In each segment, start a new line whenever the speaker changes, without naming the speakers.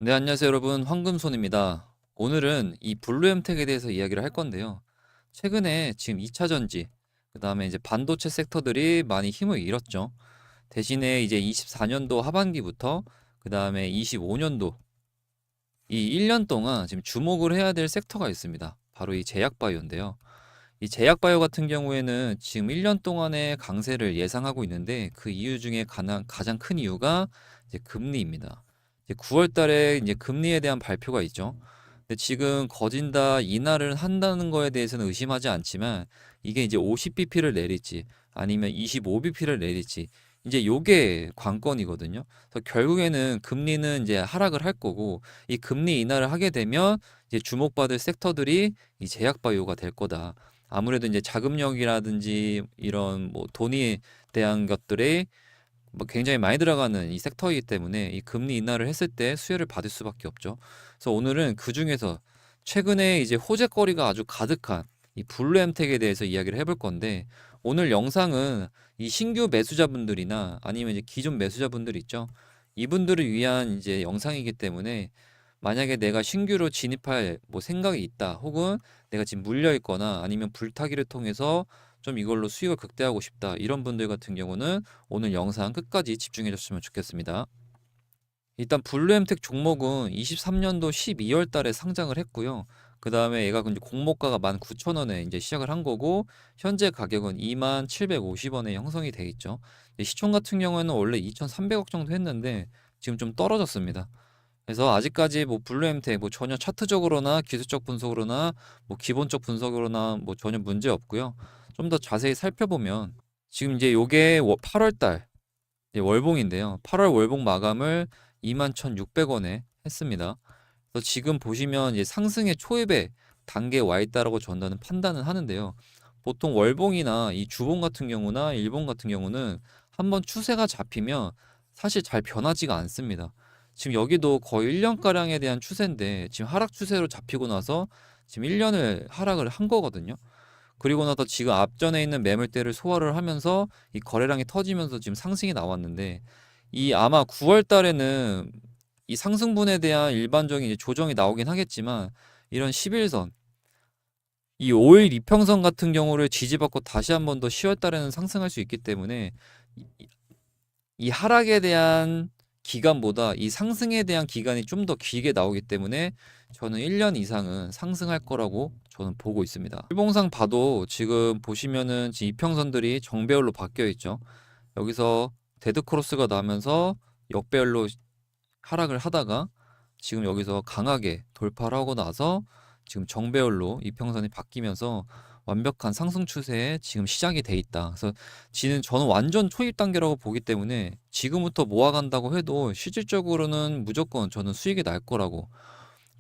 네, 안녕하세요, 여러분. 황금손입니다. 오늘은 이 블루엠텍에 대해서 이야기를 할 건데요. 최근에 지금 2차 전지, 그다음에 이제 반도체 섹터들이 많이 힘을 잃었죠. 대신에 이제 24년도 하반기부터 그다음에 25년도 이 1년 동안 지금 주목을 해야 될 섹터가 있습니다. 바로 이 제약바이오인데요. 이 제약바이오 같은 경우에는 지금 1년 동안의 강세를 예상하고 있는데 그 이유 중에 가장 큰 이유가 이제 금리입니다. 이제 9월 달에 이제 금리에 대한 발표가 있죠. 근데 지금 거진다 인하를 한다는 거에 대해서는 의심하지 않지만 이게 이제 50bp를 내릴지 아니면 25bp를 내릴지 이제 요게 관건이거든요. 그래서 결국에는 금리는 이제 하락을 할 거고 이 금리 인하를 하게 되면 이제 주목받을 섹터들이 이 제약바이오가 될 거다. 아무래도 이제 자금력이라든지 이런 뭐 돈에 대한 것들이 뭐 굉장히 많이 들어가는 이 섹터이기 때문에 이 금리 인하를 했을 때 수혜를 받을 수밖에 없죠. 그래서 오늘은 그 중에서 최근에 이제 호재거리가 아주 가득한 이 블루엠텍에 대해서 이야기를 해볼 건데 오늘 영상은 이 신규 매수자분들이나 아니면 이제 기존 매수자분들 있죠. 이분들을 위한 이제 영상이기 때문에 만약에 내가 신규로 진입할 뭐 생각이 있다 혹은 내가 지금 물려 있거나 아니면 불타기를 통해서 좀 이걸로 수익을 극대화하고 싶다 이런 분들 같은 경우는 오늘 영상 끝까지 집중해 줬으면 좋겠습니다. 일단 블루엠텍 종목은 23년도 12월 달에 상장을 했고요. 그 다음에 얘가 이제 공모가가 19,000원에 이제 시작을 한 거고 현재 가격은 2750원에 형성이 돼 있죠. 시총 같은 경우에는 원래 2,300억 정도 했는데 지금 좀 떨어졌습니다. 그래서 아직까지 뭐 블루엠텍 뭐 전혀 차트적으로나 기술적 분석으로나 뭐 기본적 분석으로나 뭐 전혀 문제 없고요. 좀 더 자세히 살펴보면 지금 이제 요게 8월 달 월봉인데요. 8월 월봉 마감을 21,600원에 했습니다. 그래서 지금 보시면 이제 상승의 초입에 단계에 와 있다라고 저는 판단은 하는데요. 보통 월봉이나 이 주봉 같은 경우나 일봉 같은 경우는 한번 추세가 잡히면 사실 잘 변하지가 않습니다. 지금 여기도 거의 1년가량에 대한 추세인데 지금 하락 추세로 잡히고 나서 지금 1년을 하락을 한 거거든요. 그리고 나서 지금 앞전에 있는 매물대를 소화를 하면서 이 거래량이 터지면서 지금 상승이 나왔는데 이 아마 9월 달에는 이 상승분에 대한 일반적인 이제 조정이 나오긴 하겠지만 이런 11선 이 5일 이평선 같은 경우를 지지받고 다시 한 번 더 10월 달에는 상승할 수 있기 때문에 이, 이 하락에 대한 기간보다 이 상승에 대한 기간이 좀 더 길게 나오기 때문에 저는 1년 이상은 상승할 거라고 저는 보고 있습니다. 일봉상 봐도 지금 보시면은 지금 이평선들이 정배열로 바뀌어 있죠. 여기서 데드크로스가 나면서 역배열로 하락을 하다가 지금 여기서 강하게 돌파를 하고 나서 지금 정배열로 이평선이 바뀌면서 완벽한 상승 추세에 지금 시작이 돼 있다. 그래서 저는 완전 초입 단계라고 보기 때문에 지금부터 모아간다고 해도 실질적으로는 무조건 저는 수익이 날 거라고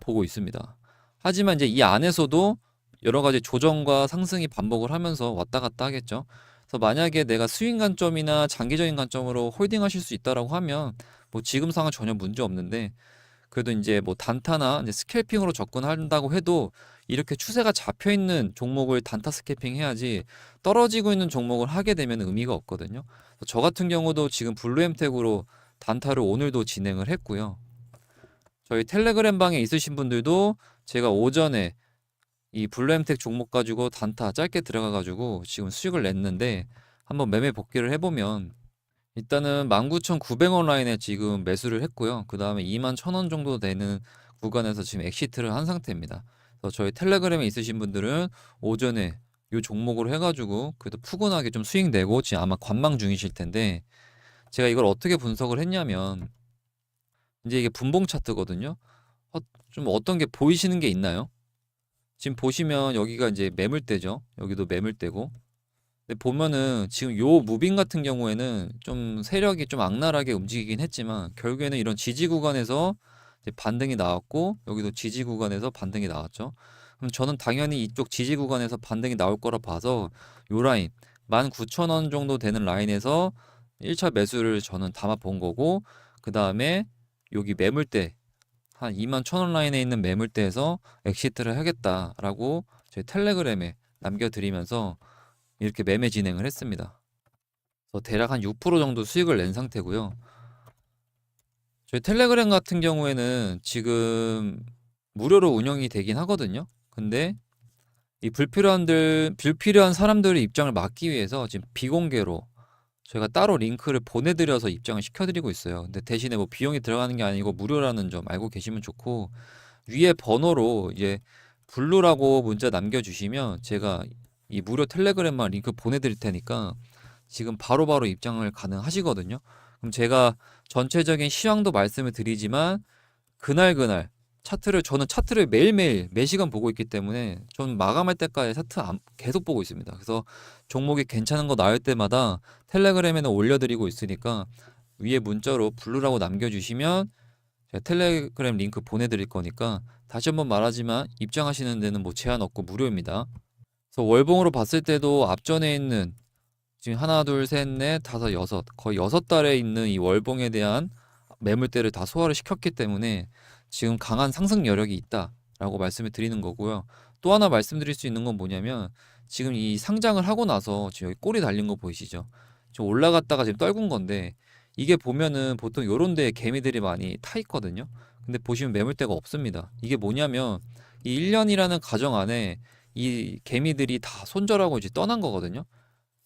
보고 있습니다. 하지만 이제 이 안에서도 여러 가지 조정과 상승이 반복을 하면서 왔다 갔다 하겠죠. 그래서 만약에 내가 스윙 관점이나 장기적인 관점으로 홀딩하실 수 있다라고 하면 뭐 지금 상황 전혀 문제 없는데 그래도 이제 뭐 단타나 이제 스캘핑으로 접근한다고 해도 이렇게 추세가 잡혀 있는 종목을 단타 스캘핑 해야지 떨어지고 있는 종목을 하게 되면 의미가 없거든요. 저 같은 경우도 지금 블루엠텍으로 단타를 오늘도 진행을 했고요. 저희 텔레그램 방에 있으신 분들도 제가 오전에 이 블루엠텍 종목 가지고 단타 짧게 들어가 가지고 지금 수익을 냈는데 한번 매매 복귀를 해보면 일단은 19,900원 라인에 지금 매수를 했고요. 그 다음에 21,000원 정도 되는 구간에서 지금 엑시트를 한 상태입니다. 그래서 저희 텔레그램에 있으신 분들은 오전에 이 종목으로 해가지고 그래도 푸근하게 좀 수익 내고 지금 아마 관망 중이실 텐데 제가 이걸 어떻게 분석을 했냐면 이제 이게 분봉 차트거든요. 좀 어떤 게 보이시는 게 있나요? 지금 보시면 여기가 이제 매물대죠. 여기도 매물대고. 근데 보면은 지금 요 무빙 같은 경우에는 좀 세력이 좀 악랄하게 움직이긴 했지만 결국에는 이런 지지 구간에서 이제 반등이 나왔고 여기도 지지 구간에서 반등이 나왔죠. 그럼 저는 당연히 이쪽 지지 구간에서 반등이 나올 거라 봐서 요 라인 19,000원 정도 되는 라인에서 1차 매수를 저는 담아 본 거고 그 다음에 여기 매물대 한 21,000원 라인에 있는 매물대에서 엑시트를 하겠다라고 저희 텔레그램에 남겨드리면서 이렇게 매매 진행을 했습니다. 그래서 대략 한 6% 정도 수익을 낸 상태고요. 저희 텔레그램 같은 경우에는 지금 무료로 운영이 되긴 하거든요. 근데 이 불필요한 사람들의 입장을 막기 위해서 지금 비공개로 저희가 따로 링크를 보내드려서 입장을 시켜드리고 있어요. 근데 대신에 뭐 비용이 들어가는 게 아니고 무료라는 점 알고 계시면 좋고, 위에 번호로 이제 블루라고 문자 남겨주시면 제가 이 무료 텔레그램만 링크 보내드릴 테니까 지금 바로바로 입장을 가능하시거든요. 그럼 제가 전체적인 시황도 말씀을 드리지만 그날 저는 차트를 매일매일 매시간 보고 있기 때문에 전 마감할 때까지 계속 보고 있습니다. 그래서 종목이 괜찮은 거 나올 때마다 텔레그램에는 올려드리고 있으니까 위에 문자로 블루라고 남겨주시면 제가 텔레그램 링크 보내드릴 거니까, 다시 한번 말하지만 입장하시는 데는 뭐 제한 없고 무료입니다. 그래서 월봉으로 봤을 때도 앞전에 있는 지금 하나, 둘, 셋, 넷, 다섯, 여섯, 거의 6달에 있는 이 월봉에 대한 매물대를 다 소화를 시켰기 때문에 지금 강한 상승 여력이 있다라고 말씀을 드리는 거고요. 또 하나 말씀드릴 수 있는 건 뭐냐면, 지금 이 상장을 하고 나서 지금 여기 꼬리 달린 거 보이시죠? 지금 올라갔다가 지금 떨군 건데, 이게 보면은 보통 요런 데에 개미들이 많이 타 있거든요. 근데 보시면 매물대가 없습니다. 이게 뭐냐면 이 1년이라는 가정 안에 이 개미들이 다 손절하고 이제 떠난 거거든요.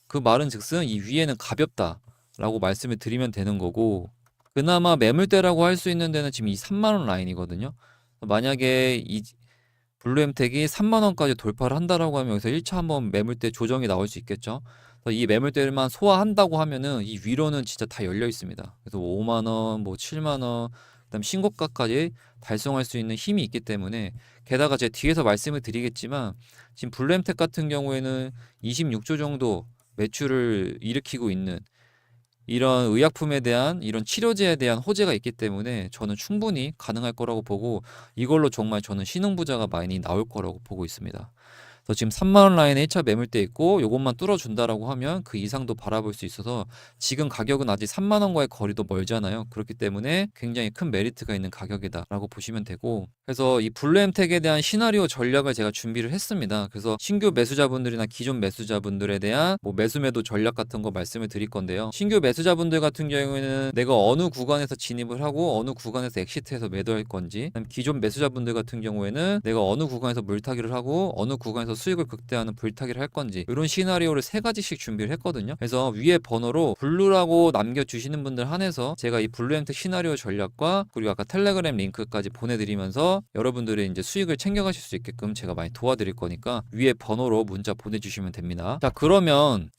그 말은 즉슨 이 위에는 가볍다라고 말씀을 드리면 되는 거고, 그나마 매물대라고 할 수 있는 데는 지금 이 3만 원 라인이거든요. 만약에 이 블루엠텍이 3만 원까지 돌파를 한다라고 하면 여기서 1차 한번 매물대 조정이 나올 수 있겠죠. 그래서 이 매물대만 소화한다고 하면은 이 위로는 진짜 다 열려 있습니다. 그래서 5만 원, 뭐 7만 원, 그다음 신고가까지 달성할 수 있는 힘이 있기 때문에, 게다가 제가 뒤에서 말씀을 드리겠지만 지금 블루엠텍 같은 경우에는 26조 정도 매출을 일으키고 있는 이런 의약품에 대한, 이런 치료제에 대한 호재가 있기 때문에 저는 충분히 가능할 거라고 보고, 이걸로 정말 저는 신흥부자가 많이 나올 거라고 보고 있습니다. 그래서 지금 3만 원 라인에 1차 매물대 있고 요것만 뚫어준다라고 하면 그 이상도 바라볼 수 있어서, 지금 가격은 아직 3만 원과의 거리도 멀잖아요. 그렇기 때문에 굉장히 큰 메리트가 있는 가격이다라고 보시면 되고, 그래서 이 블루엠텍에 대한 시나리오 전략을 제가 준비를 했습니다. 그래서 신규 매수자분들이나 기존 매수자분들에 대한 뭐 매수 매도 전략 같은 거 말씀을 드릴 건데요. 신규 매수자분들 같은 경우에는 내가 어느 구간에서 진입을 하고 어느 구간에서 엑시트해서 매도할 건지, 기존 매수자분들 같은 경우에는 내가 어느 구간에서 물타기를 하고 어느 구간에서 수익을 극대화하는 불타기를 할 건지, 이런 시나리오를 3가지씩 준비를 했거든요. 그래서 위에 번호로 블루라고 남겨주시는 분들 한해서 제가 이 블루엠텍 시나리오 전략과 그리고 아까 텔레그램 링크까지 보내드리면서 여러분들이 이제 수익을 챙겨가실 수 있게끔 제가 많이 도와드릴 거니까 위에 번호로 문자 보내주시면 됩니다. 자 그러면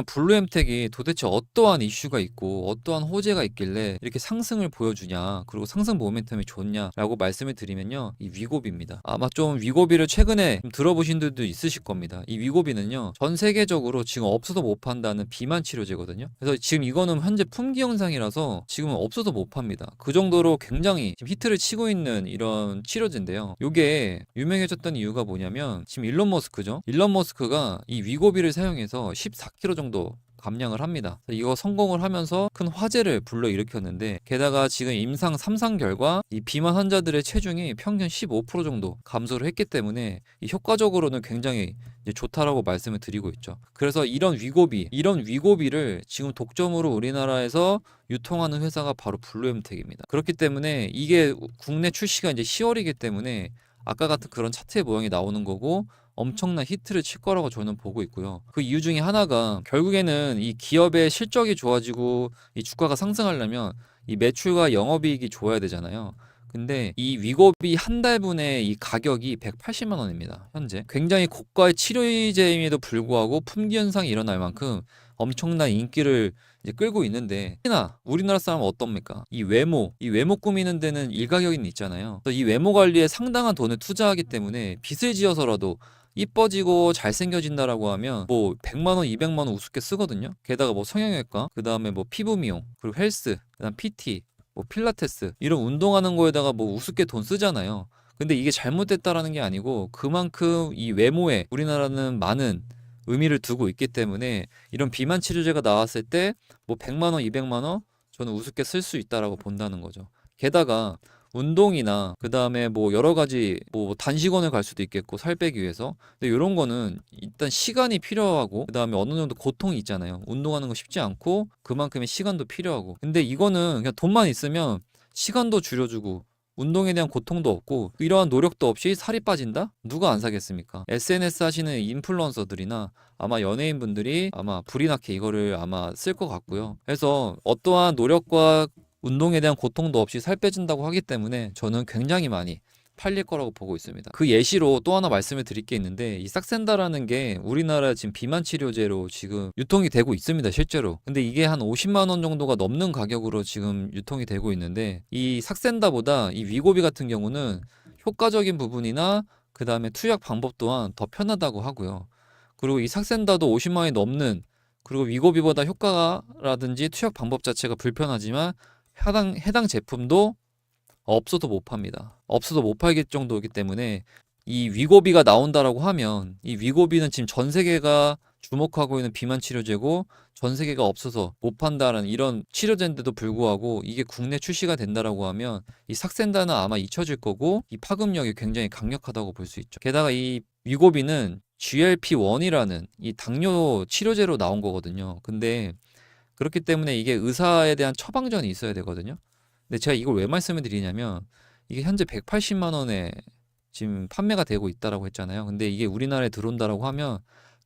블루엠텍이 도대체 어떠한 이슈가 있고 어떠한 호재가 있길래 이렇게 상승을 보여주냐, 그리고 상승 모멘텀이 좋냐라고 말씀을 드리면요, 이 위고비입니다. 아마 좀 위고비를 최근에 좀 들어보신 분들도 있으실 겁니다. 이 위고비는요, 전 세계적으로 지금 없어서 못 판다는 비만 치료제거든요. 그래서 지금 이거는 현재 품귀 현상이라서 지금은 없어서 못 팝니다. 그 정도로 굉장히 지금 히트를 치고 있는 이런 치료제인데요. 이게 유명해졌던 이유가 뭐냐면, 지금 일론 머스크죠. 일론 머스크가 이 위고비를 사용해서 14kg 정도 감량을 합니다. 이거 성공을 하면서 큰 화제를 불러일으켰는데, 게다가 지금 임상 3상 결과 이 비만 환자들의 체중이 평균 15% 정도 감소를 했기 때문에 이 효과적으로는 굉장히 이제 좋다라고 말씀을 드리고 있죠. 그래서 이런 위고비를 지금 독점으로 우리나라에서 유통하는 회사가 바로 블루엠텍입니다. 그렇기 때문에 이게 국내 출시가 이제 10월이기 때문에 아까 같은 그런 차트의 모양이 나오는 거고, 엄청난 히트를 칠 거라고 저는 보고 있고요. 그 이유 중에 하나가, 결국에는 이 기업의 실적이 좋아지고 이 주가가 상승하려면 이 매출과 영업이익이 좋아야 되잖아요. 근데 이 위고비 한 달분의 이 가격이 180만 원입니다. 현재 굉장히 고가의 치료제임에도 불구하고 품귀 현상이 일어날 만큼 엄청난 인기를 이제 끌고 있는데, 특히나 우리나라 사람은 어떻습니까? 이 외모 꾸미는 데는 일가견이 있잖아요. 그래서 이 외모 관리에 상당한 돈을 투자하기 때문에 빚을 지어서라도 이뻐지고 잘생겨진다라고 하면 뭐 100만 원, 200만 원 우습게 쓰거든요. 게다가 뭐 성형외과, 그다음에 뭐 피부 미용, 그리고 헬스, 그다음 PT, 뭐 필라테스, 이런 운동하는 거에다가 뭐 우습게 돈 쓰잖아요. 근데 이게 잘못됐다라는 게 아니고, 그만큼 이 외모에 우리나라는 많은 의미를 두고 있기 때문에 이런 비만 치료제가 나왔을 때 뭐 100만 원, 200만 원 저는 우습게 쓸 수 있다라고 본다는 거죠. 게다가 운동이나 그다음에 뭐 여러 가지 뭐 단식원을 갈 수도 있겠고 살 빼기 위해서. 근데 이런 거는 일단 시간이 필요하고 그다음에 어느 정도 고통이 있잖아요. 운동하는 거 쉽지 않고 그만큼의 시간도 필요하고. 근데 이거는 그냥 돈만 있으면 시간도 줄여주고 운동에 대한 고통도 없고 이러한 노력도 없이 살이 빠진다? 누가 안 사겠습니까? SNS 하시는 인플루언서들이나 아마 연예인분들이 아마 불이 나게 이거를 아마 쓸 것 같고요. 그래서 어떠한 노력과 운동에 대한 고통도 없이 살 빼진다고 하기 때문에 저는 굉장히 많이 팔릴 거라고 보고 있습니다. 그 예시로 또 하나 말씀을 드릴 게 있는데, 이 싹센다라는 게 우리나라 지금 비만 치료제로 지금 유통이 되고 있습니다, 실제로. 근데 이게 한 50만 원 정도가 넘는 가격으로 지금 유통이 되고 있는데, 이 싹센다보다 이 위고비 같은 경우는 효과적인 부분이나 그 다음에 투약 방법 또한 더 편하다고 하고요. 그리고 이 싹센다도 50만 원이 넘는, 그리고 위고비보다 효과라든지 투약 방법 자체가 불편하지만 해당 제품도 없어도 못 팝니다. 없어도 못 팔길 정도이기 때문에 이 위고비가 나온다라고 하면, 이 위고비는 지금 전 세계가 주목하고 있는 비만 치료제고 전 세계가 없어서 못 판다라는 이런 치료제인데도 불구하고 이게 국내 출시가 된다라고 하면 이 삭센다는 아마 잊혀질 거고 이 파급력이 굉장히 강력하다고 볼 수 있죠. 게다가 이 위고비는 GLP-1이라는 이 당뇨 치료제로 나온 거거든요. 근데 그렇기 때문에 이게 의사에 대한 처방전이 있어야 되거든요. 근데 제가 이걸 왜 말씀을 드리냐면, 이게 현재 180만 원에 지금 판매가 되고 있다라고 했잖아요. 근데 이게 우리나라에 들어온다라고 하면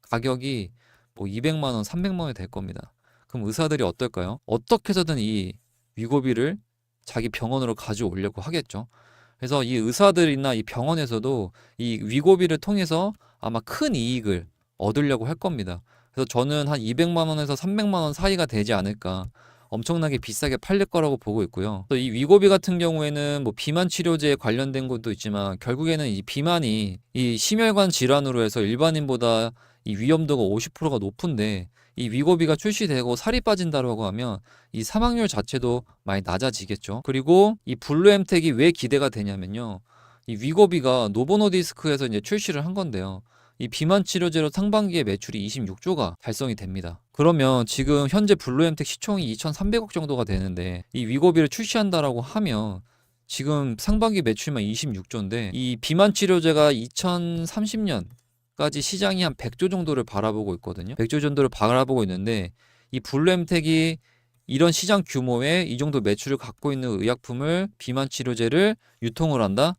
가격이 뭐 200만 원, 300만 원이 될 겁니다. 그럼 의사들이 어떨까요? 어떻게 해서든 이 위고비를 자기 병원으로 가져오려고 하겠죠. 그래서 이 의사들이나 이 병원에서도 이 위고비를 통해서 아마 큰 이익을 얻으려고 할 겁니다. 그래서 저는 한 200만 원에서 300만 원 사이가 되지 않을까, 엄청나게 비싸게 팔릴 거라고 보고 있고요. 또 이 위고비 같은 경우에는 뭐 비만 치료제에 관련된 것도 있지만 결국에는 이 비만이 이 심혈관 질환으로 해서 일반인보다 이 위험도가 50%가 높은데, 이 위고비가 출시되고 살이 빠진다라고 하면 이 사망률 자체도 많이 낮아지겠죠. 그리고 이 블루엠텍이 왜 기대가 되냐면요, 이 위고비가 노보노디스크에서 이제 출시를 한 건데요, 이 비만 치료제로 상반기에 매출이 26조가 달성이 됩니다. 그러면 지금 현재 블루엠텍 시총이 2,300억 정도가 되는데, 이 위고비를 출시한다라고 하면 지금 상반기 매출만 26조인데, 이 비만 치료제가 2030년까지 시장이 한 100조 정도를 바라보고 있거든요. 100조 정도를 바라보고 있는데, 이 블루엠텍이 이런 시장 규모의 이 정도 매출을 갖고 있는 의약품을, 비만 치료제를 유통을 한다?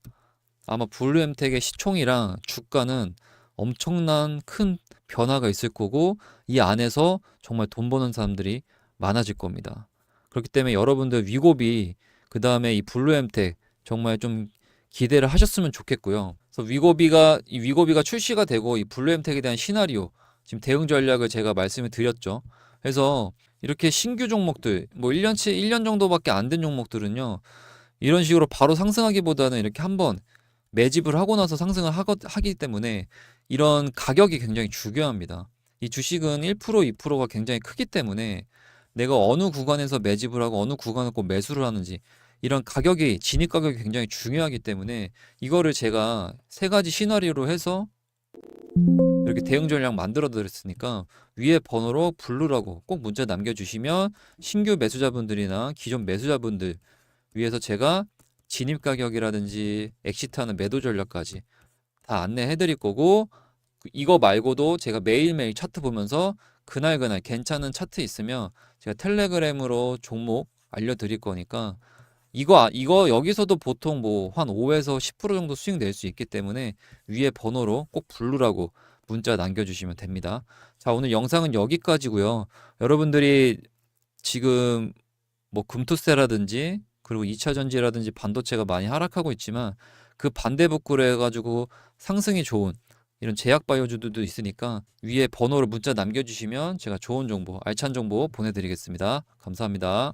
아마 블루엠텍의 시총이랑 주가는 엄청난 큰 변화가 있을 거고, 이 안에서 정말 돈 버는 사람들이 많아질 겁니다. 그렇기 때문에 여러분들 위고비, 그 다음에 이 블루엠텍 정말 좀 기대를 하셨으면 좋겠고요. 그래서 위고비가 출시가 되고 이 블루엠텍에 대한 시나리오, 지금 대응 전략을 제가 말씀을 드렸죠. 그래서 이렇게 신규 종목들, 뭐 1년 정도밖에 안 된 종목들은요, 이런 식으로 바로 상승하기보다는 이렇게 한번 매집을 하고 나서 상승을 하기 때문에 이런 가격이 굉장히 중요합니다. 이 주식은 1%, 2%가 굉장히 크기 때문에 내가 어느 구간에서 매집을 하고 어느 구간을 꼭 매수를 하는지, 이런 가격이, 진입 가격이 굉장히 중요하기 때문에 이거를 제가 세 가지 시나리오로 해서 이렇게 대응 전략 만들어 드렸으니까, 위에 번호로 블루라고 꼭 문자 남겨주시면 신규 매수자분들이나 기존 매수자분들 위해서 제가 진입 가격이라든지 엑시트하는 매도 전략까지 다 안내해 드릴 거고, 이거 말고도 제가 매일매일 차트 보면서 그날 괜찮은 차트 있으면 제가 텔레그램으로 종목 알려드릴 거니까, 이거 여기서도 보통 뭐 한 5에서 10% 정도 수익 낼 수 있기 때문에 위에 번호로 꼭 부르라고 문자 남겨주시면 됩니다. 자, 오늘 영상은 여기까지고요. 여러분들이 지금 뭐 금투세라든지 그리고 2차 전지라든지 반도체가 많이 하락하고 있지만, 그 반대복구를 해가지고 상승이 좋은 이런 제약바이오주들도 있으니까 위에 번호로 문자 남겨주시면 제가 좋은 정보, 알찬 정보 보내드리겠습니다. 감사합니다.